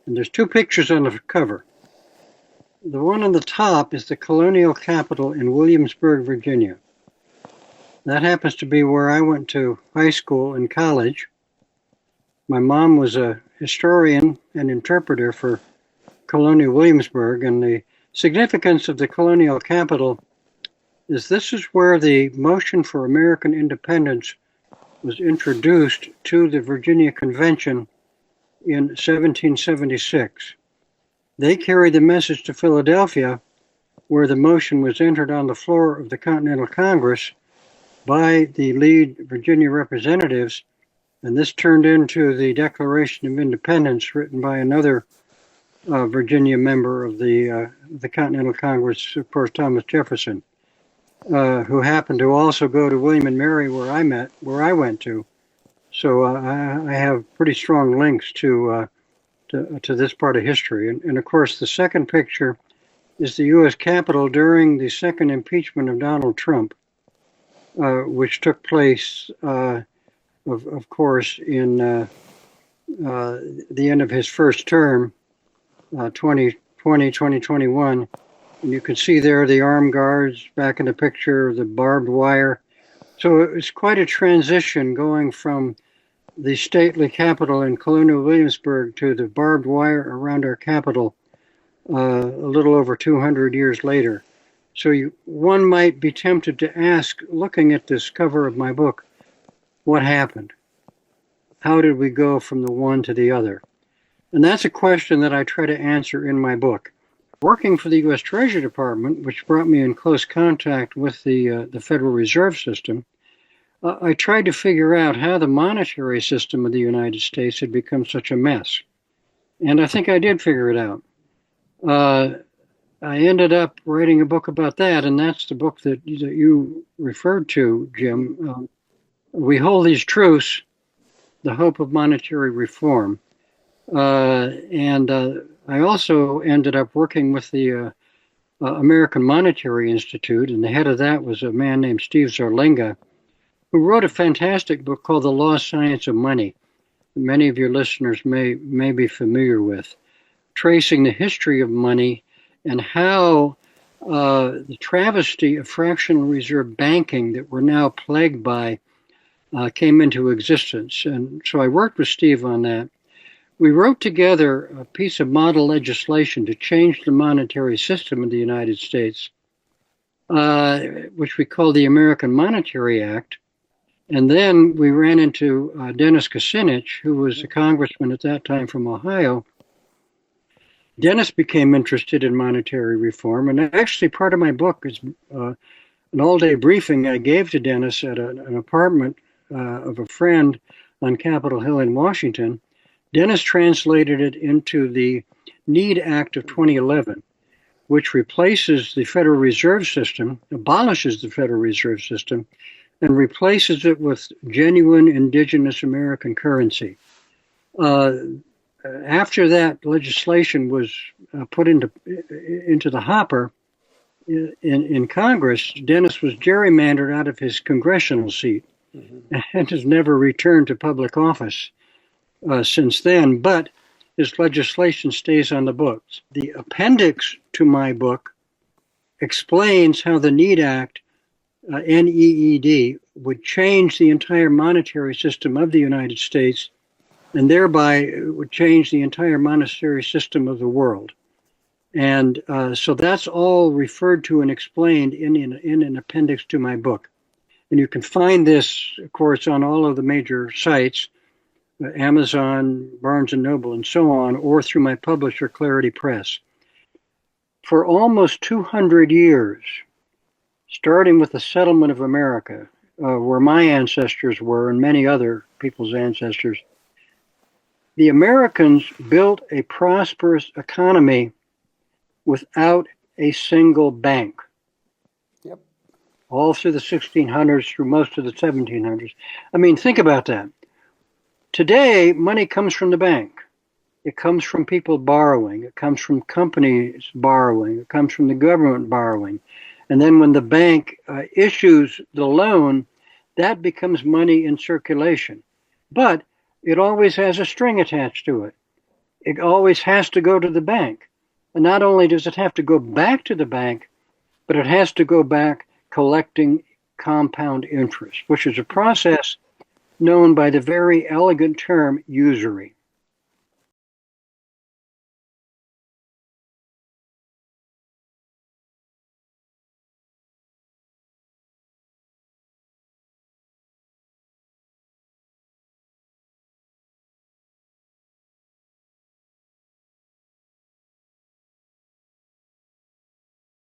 And there's two pictures on the cover. The one on the top is the colonial capital in Williamsburg, Virginia. That happens to be where I went to high school and college. My mom was a historian and interpreter for colonial Williamsburg, and the significance of the colonial capital is this is where the motion for American independence was introduced to the Virginia Convention in 1776. They carried the message to Philadelphia, where the motion was entered on the floor of the Continental Congress by the lead Virginia representatives, and this turned into the Declaration of Independence written by another Virginia member of the Continental Congress, of course, Thomas Jefferson, who happened to also go to William and Mary, where I went to. So I have pretty strong links to this part of history. And of course, the second picture is the U.S. Capitol during the second impeachment of Donald Trump, which took place, of course, in the end of his first term, 2021. And you can see there the armed guards back in the picture, the barbed wire. So it's quite a transition going from the stately Capitol in colonial Williamsburg to the barbed wire around our Capitol a little over 200 years later. So one might be tempted to ask, looking at this cover of my book, what happened? How did we go from the one to the other? And that's a question that I try to answer in my book. Working for the U.S. Treasury Department, which brought me in close contact with the Federal Reserve System, I tried to figure out how the monetary system of the United States had become such a mess. And I think I did figure it out. I ended up writing a book about that, and that's the book that you referred to, Jim. We Hold These Truths, The Hope of Monetary Reform. And I also ended up working with the American Monetary Institute, and the head of that was a man named Steve Zarlinga, who wrote a fantastic book called The Lost Science of Money. Many of your listeners may be familiar with, tracing the history of money and how the travesty of fractional reserve banking that we're now plagued by came into existence. And so I worked with Steve on that. We wrote together a piece of model legislation to change the monetary system of the United States, which we call the American Monetary Act. And then we ran into Dennis Kucinich, who was a congressman at that time from Ohio. Dennis became interested in monetary reform, and actually part of my book is an all-day briefing I gave to Dennis at an apartment of a friend on Capitol Hill in Washington. Dennis translated it into the Need Act of 2011, which replaces the Federal Reserve System, abolishes the Federal Reserve System, and replaces it with genuine indigenous American currency. After that legislation was put into the hopper in Congress, Dennis was gerrymandered out of his congressional seat and has never returned to public office since then, but his legislation stays on the books. The appendix to my book explains how the Need Act, NEED, would change the entire monetary system of the United States, and thereby it would change the entire monetary system of the world. And so that's all referred to and explained in an appendix to my book. And you can find this, of course, on all of the major sites, Amazon, Barnes & Noble, and so on, or through my publisher, Clarity Press. For almost 200 years, starting with the settlement of America, where my ancestors were and many other people's ancestors, the Americans built a prosperous economy without a single bank. Yep. All through the 1600s, through most of the 1700s. I mean, think about that. Today, money comes from the bank. It comes from people borrowing. It comes from companies borrowing. It comes from the government borrowing. And then when the bank issues the loan, that becomes money in circulation. But it always has a string attached to it. it always has to go to the bank. And not only does it have to go back to the bank, but it has to go back collecting compound interest, which is a process known by the very elegant term usury.